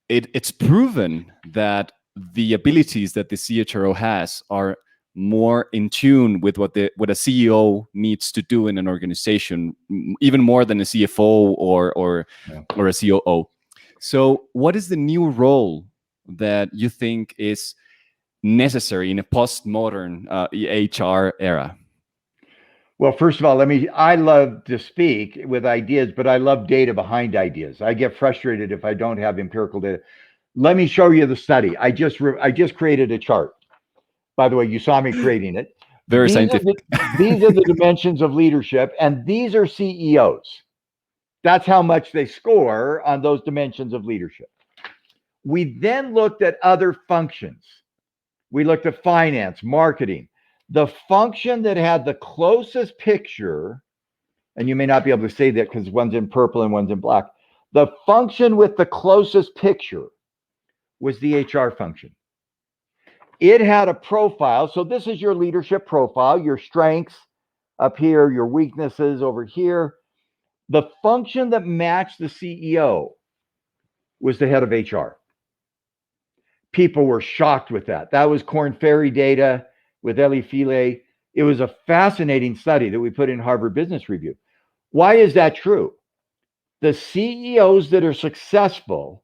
it's proven that the abilities that the CHRO has are more in tune with what a CEO needs to do in an organization, even more than a CFO or a COO. So, what is the new role that you think is necessary in a postmodern HR era? Well, first of all, I love to speak with ideas, but I love data behind ideas. I get frustrated if I don't have empirical data. Let me show you the study. I just created a chart. By the way, you saw me creating it. Very scientific. These are the dimensions of leadership, and these are CEOs. That's how much they score on those dimensions of leadership. We then looked at other functions. We looked at finance, marketing. The function that had the closest picture, and you may not be able to say that because one's in purple and one's in black. The function with the closest picture was the HR function. It had a profile. So this is your leadership profile, your strengths up here, your weaknesses over here. The function that matched the CEO was the head of HR. People were shocked with that. That was Korn Ferry data with Eli File. It was a fascinating study that we put in Harvard Business Review. Why is that true? The CEOs that are successful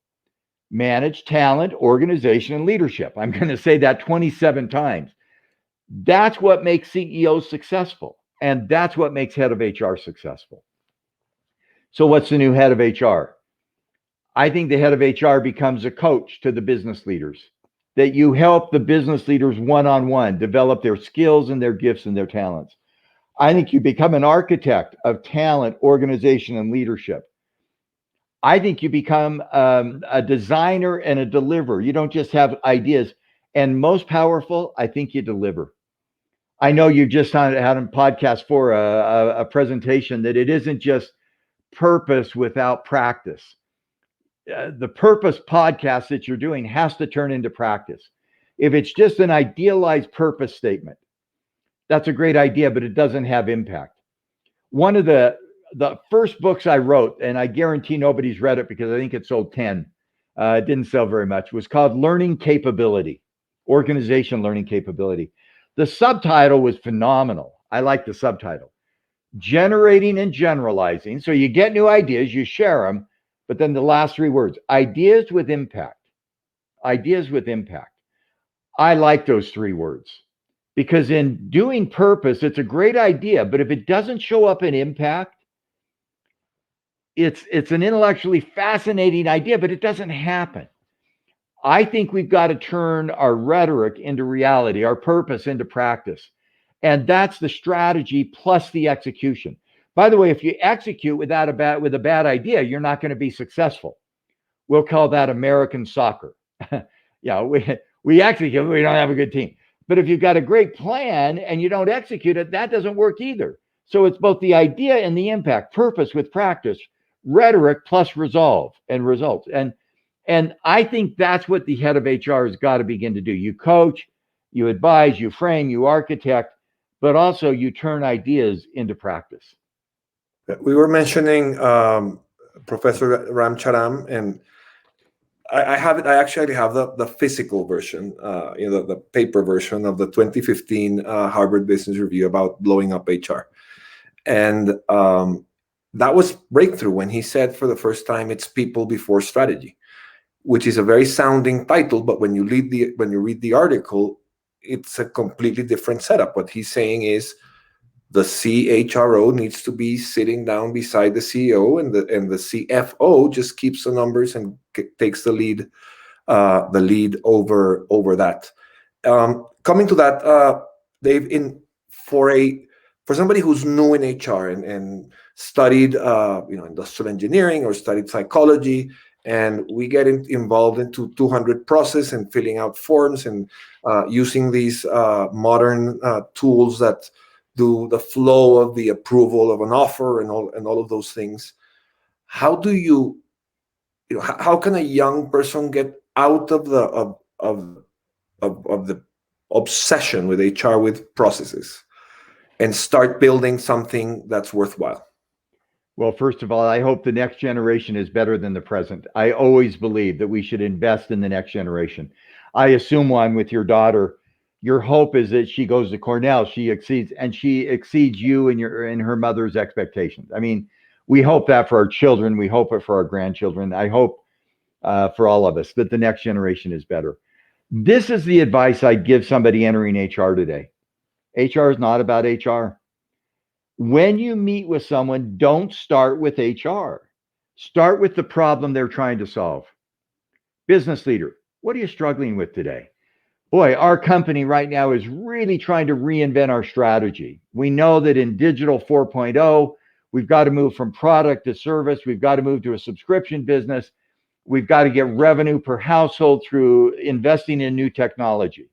manage talent, organization, and leadership. I'm going to say that 27 times. That's what makes CEOs successful. And that's what makes head of HR successful. So what's the new head of HR? I think the head of HR becomes a coach to the business leaders, that you help the business leaders one-on-one develop their skills and their gifts and their talents. I think you become an architect of talent, organization, and leadership. I think you become a designer and a deliverer. You don't just have ideas. And most powerful, I think you deliver. I know you just had a podcast for a presentation that it isn't just purpose without practice. The purpose podcast that you're doing has to turn into practice. If it's just an idealized purpose statement, that's a great idea, but it doesn't have impact. One of the first books I wrote, and I guarantee nobody's read it because I think it sold 10, it didn't sell very much, was called Learning Capability, Organization Learning Capability. The subtitle was phenomenal. I like the subtitle. Generating and generalizing. So you get new ideas, you share them, but then the last 3 words, ideas with impact. Ideas with impact. I like those 3 words because in doing purpose, it's a great idea, but if it doesn't show up in impact, it's an intellectually fascinating idea, but it doesn't happen. I think we've got to turn our rhetoric into reality, our purpose into practice. And that's the strategy plus the execution. By the way, if you execute with a bad idea, you're not going to be successful. We'll call that American soccer. Yeah, we execute, we don't have a good team. But if you've got a great plan and you don't execute it, that doesn't work either. So it's both the idea and the impact, purpose with practice, rhetoric plus resolve and results. And I think that's what the head of HR has got to begin to do. You coach, you advise, you frame, you architect, but also you turn ideas into practice. We were mentioning Professor Ramcharan, and I have it. I actually have the physical version, the paper version of the 2015 Harvard Business Review about blowing up HR, and that was breakthrough when he said for the first time it's people before strategy, which is a very sounding title, but when you read the article, it's a completely different setup. What he's saying is the CHRO needs to be sitting down beside the CEO, and the CFO just keeps the numbers and takes the lead over that. Coming to that, Dave, for somebody who's new in HR and studied industrial engineering or studied psychology, and we get involved into 200 process and filling out forms and using these modern tools that do the flow of the approval of an offer and all of those things. How do how can a young person get out of the obsession with HR, with processes, and start building something that's worthwhile? Well, first of all, I hope the next generation is better than the present. I always believe that we should invest in the next generation. I assume, Juan, with your daughter, your hope is that she goes to Cornell, she exceeds you and her mother's expectations. I mean, we hope that for our children. We hope it for our grandchildren. I hope for all of us that the next generation is better. This is the advice I'd give somebody entering HR today. HR is not about HR. When you meet with someone, don't start with HR. Start with the problem they're trying to solve. Business leader, what are you struggling with today? Boy, our company right now is really trying to reinvent our strategy. We know that in digital 4.0, we've got to move from product to service. We've got to move to a subscription business. We've got to get revenue per household through investing in new technology.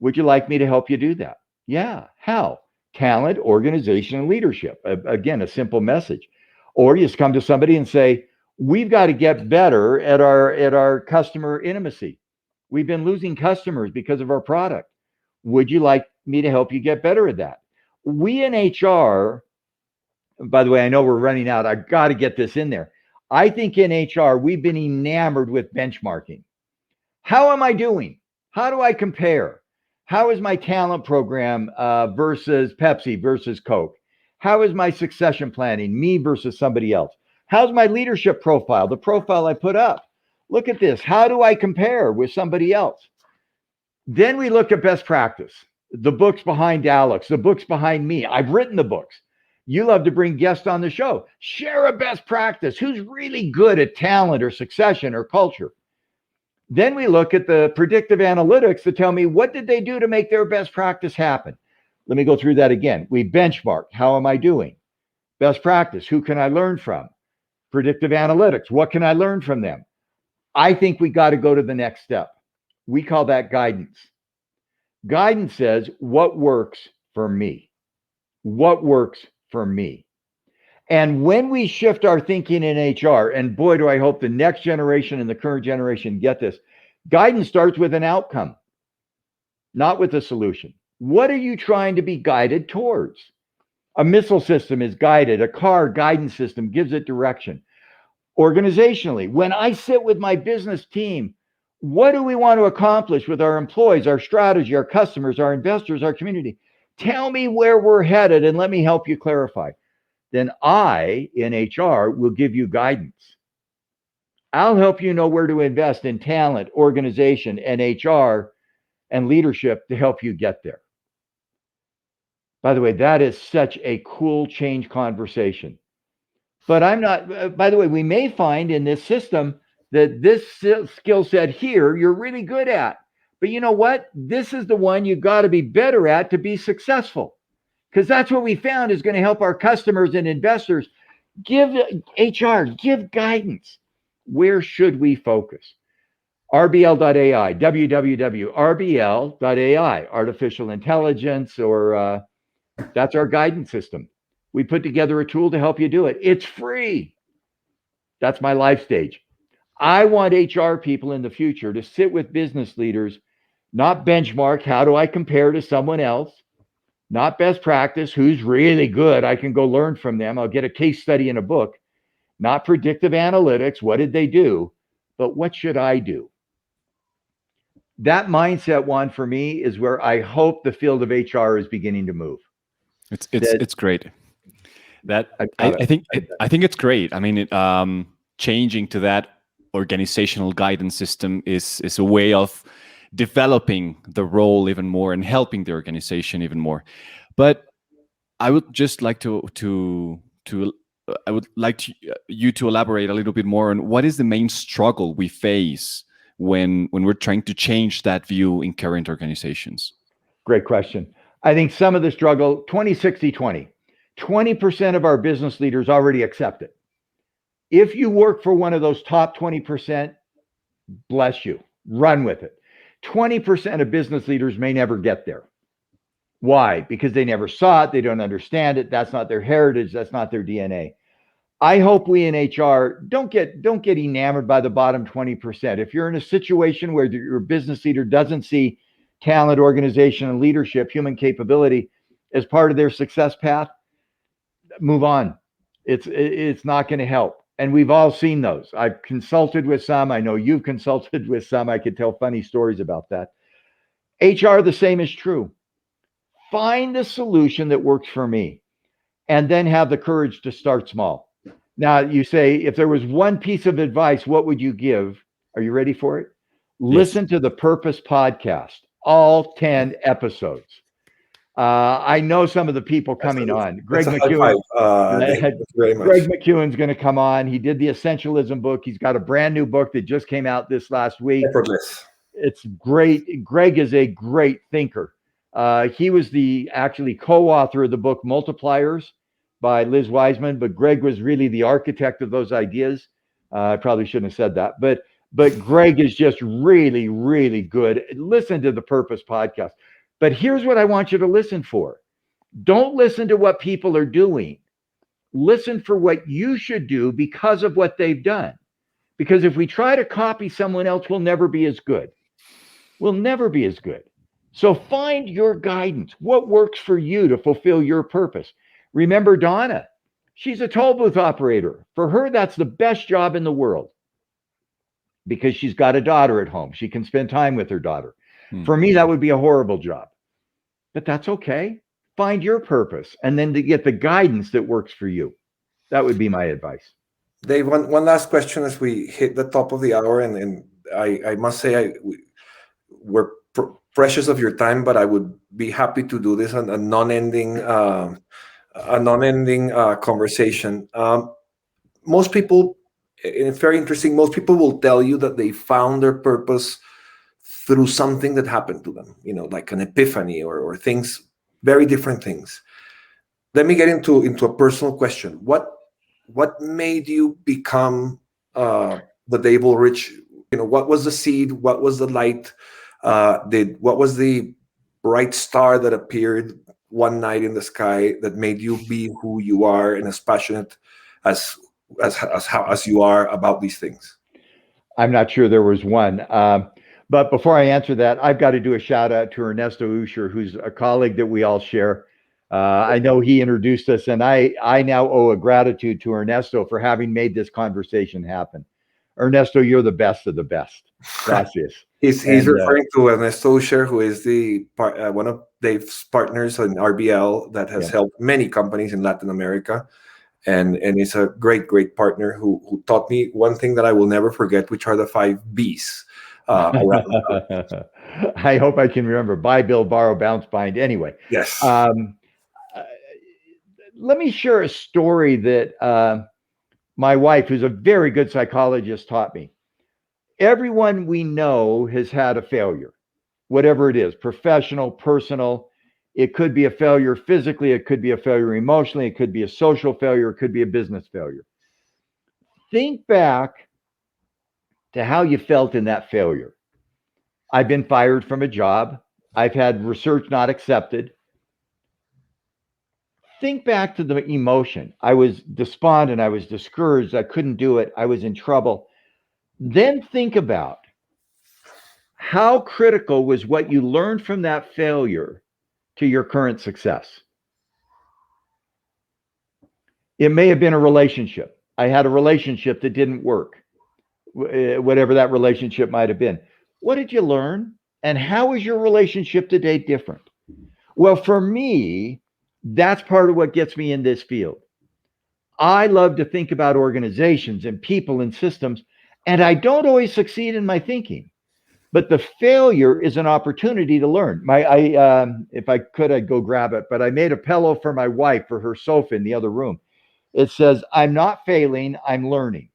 Would you like me to help you do that? Yeah. How? Talent, organization, and leadership. Again, a simple message. Or you just come to somebody and say, we've got to get better at our customer intimacy. We've been losing customers because of our product. Would you like me to help you get better at that? We in HR, by the way, I know we're running out. I've got to get this in there. I think in HR, we've been enamored with benchmarking. How am I doing? How do I compare? How is my talent program versus Pepsi versus Coke? How is my succession planning, me versus somebody else? How's my leadership profile, the profile I put up? Look at this. How do I compare with somebody else? Then we look at best practice, the books behind Alex, the books behind me. I've written the books. You love to bring guests on the show. Share a best practice. Who's really good at talent or succession or culture? Then we look at the predictive analytics to tell me what did they do to make their best practice happen. Let me go through that again. We benchmark. How am I doing? Best practice. Who can I learn from? Predictive analytics. What can I learn from them? I think we got to go to the next step. We call that guidance. Guidance says what works for me. What works for me. And when we shift our thinking in HR, and boy, do I hope the next generation and the current generation get this, guidance starts with an outcome, not with a solution. What are you trying to be guided towards? A missile system is guided. A car guidance system gives it direction. Organizationally, when I sit with my business team, what do we want to accomplish with our employees, our strategy, our customers, our investors, our community? Tell me where we're headed and let me help you clarify. Then I, in HR, will give you guidance. I'll help you know where to invest in talent, organization, and HR and leadership to help you get there. By the way, that is such a cool change conversation. But I'm not, by the way, we may find in this system that this skill set here, you're really good at. But you know what? This is the one you got to be better at to be successful. Because that's what we found is going to help our customers and investors. Give HR, give guidance. Where should we focus? RBL.ai, www.rbl.ai, artificial intelligence, or that's our guidance system. We put together a tool to help you do it. It's free. That's my life stage. I want HR people in the future to sit with business leaders, not benchmark, how do I compare to someone else? Not best practice, who's really good, I can go learn from them. I'll get a case study in a book. Not predictive analytics, what did they do? But what should I do? That mindset, Juan, for me is where I hope the field of HR is beginning to move. It's great. That I think it's great. I mean, changing to that organizational guidance system is a way of developing the role even more and helping the organization even more. But I would just like you to elaborate a little bit more on what is the main struggle we face when we're trying to change that view in current organizations. Great question. I think some of the struggle, 20-60-20. 20% of our business leaders already accept it. If you work for one of those top 20%, bless you, run with it. 20% of business leaders may never get there. Why? Because they never saw it, they don't understand it, that's not their heritage, that's not their DNA. I hope we in HR don't get enamored by the bottom 20%. If you're in a situation where your business leader doesn't see talent, organization, and leadership, human capability as part of their success path, move on. It's not going to help. And we've all seen those. I've consulted with some. I know you've consulted with some. I could tell funny stories about that. HR, the same is true. Find the solution that works for me and then have the courage to start small. Now, you say, if there was one piece of advice, what would you give? Are you ready for it? Yes. Listen to the Purpose podcast, all 10 episodes. I know some of the people coming on. Greg McEwen. Greg McEwen's going to come on. He did the Essentialism book. He's got a brand new book that just came out this last week. Effortless. It's great. Greg is a great thinker. He was the actually co-author of the book Multipliers by Liz Wiseman, but Greg was really the architect of those ideas. I probably shouldn't have said that, but Greg is just really, really good. Listen to the Purpose podcast. But here's what I want you to listen for. Don't listen to what people are doing. Listen for what you should do because of what they've done. Because if we try to copy someone else, we'll never be as good. We'll never be as good. So find your guidance. What works for you to fulfill your purpose? Remember Donna. She's a toll booth operator. For her, that's the best job in the world because she's got a daughter at home. She can spend time with her daughter. For me, that would be a horrible job, but that's okay. Find your purpose and then to get the guidance that works for you. That would be my advice. Dave, one last question as we hit the top of the hour. And I must say, we're precious of your time, but I would be happy to do this on a non-ending a non-ending conversation. Most people, and it's very interesting, most people will tell you that they found their purpose through something that happened to them, like an epiphany or things, very different things. Let me get into a personal question. What made you become the Dave Ulrich? What was the seed? What was the light? What was the bright star that appeared one night in the sky that made you be who you are and as passionate as as you are about these things? I'm not sure there was one. But before I answer that, I've got to do a shout out to Ernesto Usher, who's a colleague that we all share. I know he introduced us, and I now owe a gratitude to Ernesto for having made this conversation happen. Ernesto, you're the best of the best. Gracias. He's referring to Ernesto Usher, who is the one of Dave's partners in RBL that has helped many companies in Latin America. And it's a great partner who taught me one thing that I will never forget, which are the 5 B's. I hope I can remember: buy, build, borrow, bounce, bind. Anyway, yes. Let me share a story that my wife, who's a very good psychologist, taught me. Everyone we know has had a failure, whatever it is, professional, personal. It could be a failure physically, it could be a failure emotionally, it could be a social failure, it could be a business failure. Think back to how you felt in that failure. I've been fired from a job. I've had research not accepted. Think back to the emotion. I was despondent. I was discouraged. I couldn't do it. I was in trouble. Then think about how critical was what you learned from that failure to your current success. It may have been a relationship. I had a relationship that didn't work, whatever that relationship might have been. What did you learn? And how is your relationship today different? Well, for me, that's part of what gets me in this field. I love to think about organizations and people and systems, and I don't always succeed in my thinking. But the failure is an opportunity to learn. If I could, I'd go grab it. But I made a pillow for my wife for her sofa in the other room. It says, "I'm not failing, I'm learning."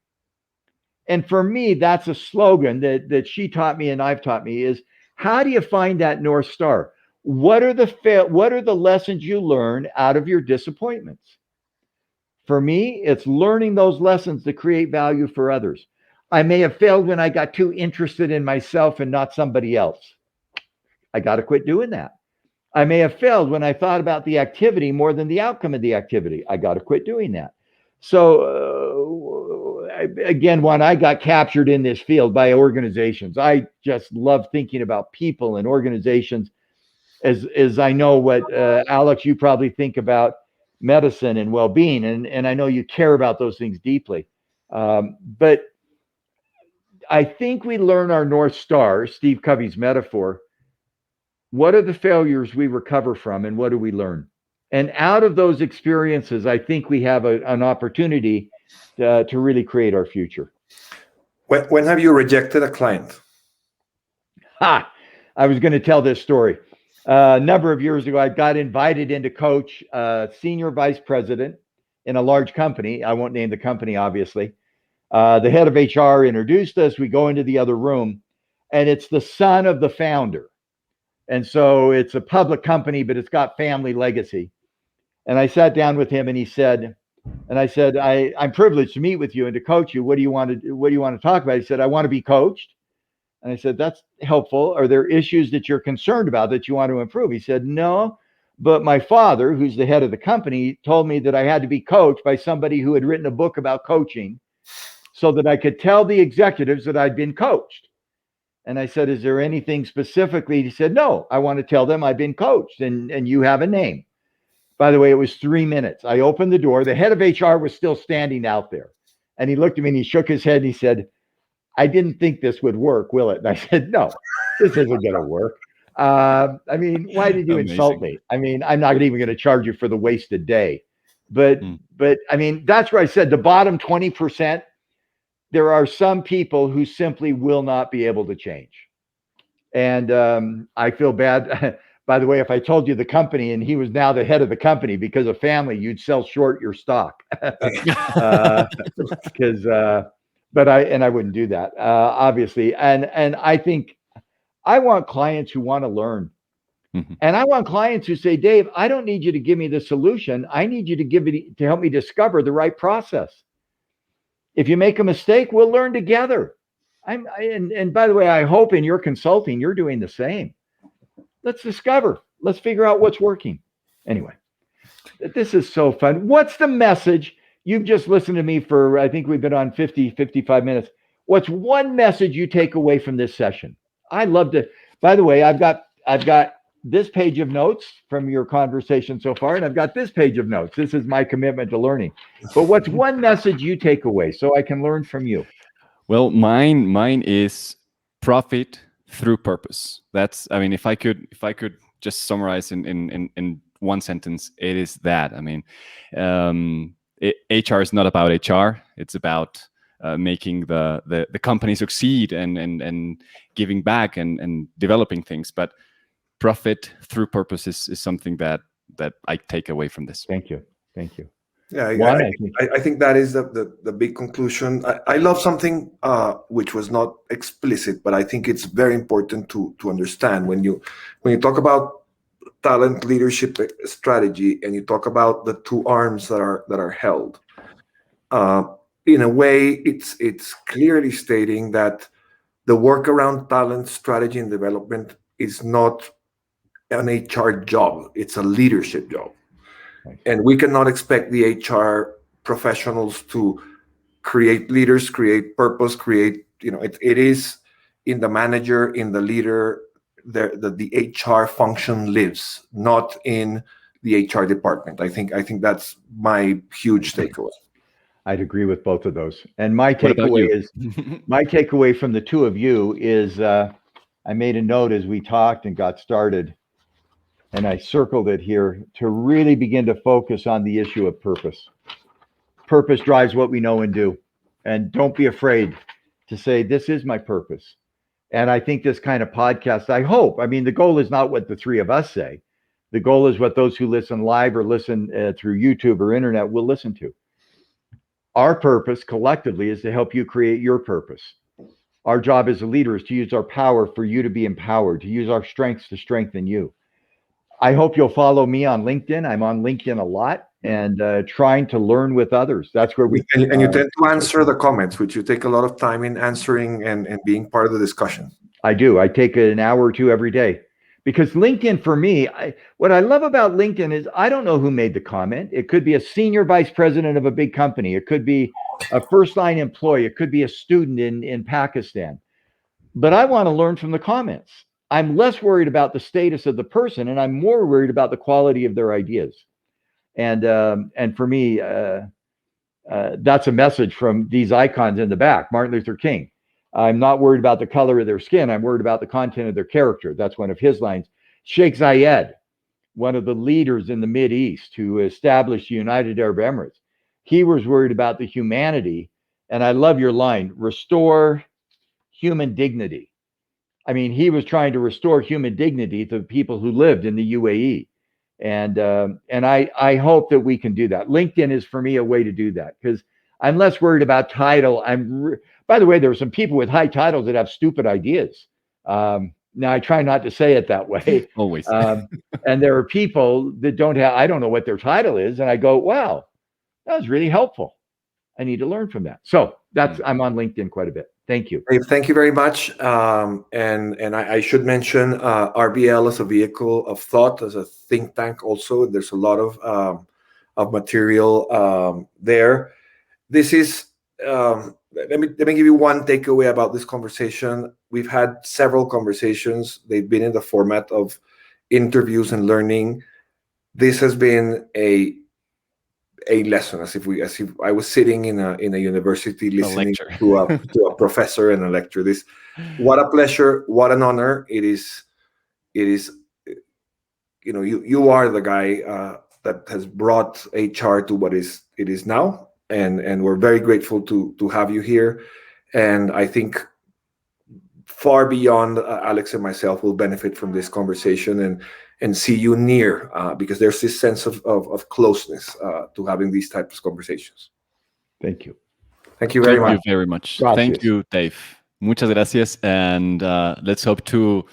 And for me, that's a slogan that she taught me and I've taught me is, how do you find that North Star? What are the lessons you learn out of your disappointments? For me, it's learning those lessons to create value for others. I may have failed when I got too interested in myself and not somebody else. I got to quit doing that. I may have failed when I thought about the activity more than the outcome of the activity. I got to quit doing that. So again, when I got captured in this field by organizations, I just love thinking about people and organizations. As I know what Alex, you probably think about medicine and well-being, and I know you care about those things deeply. But I think we learn our North Star, Steve Covey's metaphor. What are the failures we recover from, and what do we learn? And out of those experiences, I think we have an opportunity to really create our future. When have you rejected a client? I was going to tell this story. A number of years ago, I got invited in to coach a senior vice president in a large company. I won't name the company, obviously. The head of HR introduced us. We go into the other room, and it's the son of the founder. And so it's a public company, but it's got family legacy. And I sat down with him, and he said, I'm privileged to meet with you and to coach you. What do you want to talk about? He said, I want to be coached. And I said, that's helpful. Are there issues that you're concerned about that you want to improve? He said, no, but my father, who's the head of the company, told me that I had to be coached by somebody who had written a book about coaching so that I could tell the executives that I'd been coached. And I said, is there anything specifically? He said, no, I want to tell them I've been coached and you have a name. By the way, it was 3 minutes. I opened the door. The head of HR was still standing out there. And he looked at me and he shook his head and he said, I didn't think this would work, will it? And I said, no, this isn't going to work. I mean, why did you insult me? I mean, I'm not even going to charge you for the wasted day. But I mean, that's where I said the bottom 20%, there are some people who simply will not be able to change. And I feel bad. By the way, if I told you the company and he was now the head of the company because of family, you'd sell short your stock. Because but I wouldn't do that, obviously. And I think I want clients who want to learn. Mhm. And I want clients who say, Dave, I don't need you to give me the solution. I need you to to help me discover the right process. If you make a mistake, we'll learn together. And by the way, I hope in your consulting, you're doing the same. Let's discover. Let's figure out what's working. Anyway, this is so fun. What's the message? You've just listened to me for, I think we've been on 55 minutes. What's one message you take away from this session? I love to, by the way, I've got this page of notes from your conversation so far, and I've got this page of notes. This is my commitment to learning. But what's one message you take away so I can learn from you? Well, mine is profit through purpose. That's, I mean, if I could just summarize in one sentence, it is that. I mean, HR is not about HR. It's about making the company succeed and giving back and developing things. But profit through purpose is something that I take away from this. Thank you. Thank you. Yeah, Juan, I think that is the big conclusion. I love something which was not explicit, but I think it's very important to understand when you talk about talent leadership strategy and you talk about the two arms that are held. In a way, it's clearly stating that the work around talent strategy and development is not an HR job; it's a leadership job. And we cannot expect the HR professionals to create leaders, create purpose, create, it is in the manager, in the leader, the HR function lives, not in the HR department. I think that's my huge takeaway. I'd agree with both of those. And my What about takeaway you? is my takeaway from the two of you is I made a note as we talked and got started, and I circled it here to really begin to focus on the issue of purpose. Purpose drives what we know and do. And don't be afraid to say, this is my purpose. And I think this kind of podcast, I hope, I mean, the goal is not what the three of us say. The goal is what those who listen live or listen through YouTube or internet will listen to. Our purpose collectively is to help you create your purpose. Our job as a leader is to use our power for you to be empowered, to use our strengths to strengthen you. I hope you'll follow me on LinkedIn. I'm on LinkedIn a lot and trying to learn with others. That's where we... And you tend to answer the comments, which you take a lot of time in answering and being part of the discussion. I do. I take an hour or two every day. Because LinkedIn, for me, what I love about LinkedIn is I don't know who made the comment. It could be a senior vice president of a big company. It could be a first-line employee. It could be a student in Pakistan. But I want to learn from the comments. I'm less worried about the status of the person, and I'm more worried about the quality of their ideas. And for me, that's a message from these icons in the back. Martin Luther King. I'm not worried about the color of their skin. I'm worried about the content of their character. That's one of his lines. Sheikh Zayed, one of the leaders in the Mideast who established the United Arab Emirates, he was worried about the humanity. And I love your line, restore human dignity. I mean, he was trying to restore human dignity to the people who lived in the UAE. And I hope that we can do that. LinkedIn is for me a way to do that because I'm less worried about title. By the way, there are some people with high titles that have stupid ideas. Now I try not to say it that way. Always. And there are people that don't have, I don't know what their title is. And I go, wow, that was really helpful. I need to learn from that. So I'm on LinkedIn quite a bit. Thank you. Dave, thank you very much. And I should mention RBL as a vehicle of thought, as a think tank also. There's a lot of material there. This is, let me give you one takeaway about this conversation. We've had several conversations. They've been in the format of interviews and learning. This has been a lesson, as if I was sitting in a university listening to a professor and a lecture. What a pleasure, what an honor it is. You are the guy that has brought HR to what it is now, and we're very grateful to have you here. And I think far beyond Alex and myself will benefit from this conversation and see you near, because there's this sense of closeness to having these types of conversations. Thank you. Thank you very Thank much. you very much. Gracias. Thank you, Dave. Muchas gracias, and let's hope to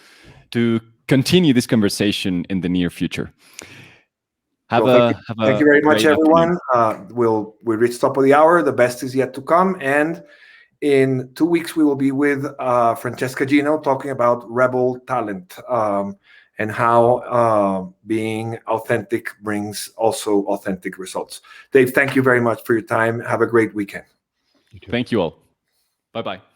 continue this conversation in the near future. Thank you very much, everyone. We reached top of the hour. The best is yet to come, and in 2 weeks we will be with Francesca Gino talking about rebel talent, and how being authentic brings also authentic results. Dave, thank you very much for your time. Have a great weekend. Thank you all. Bye-bye.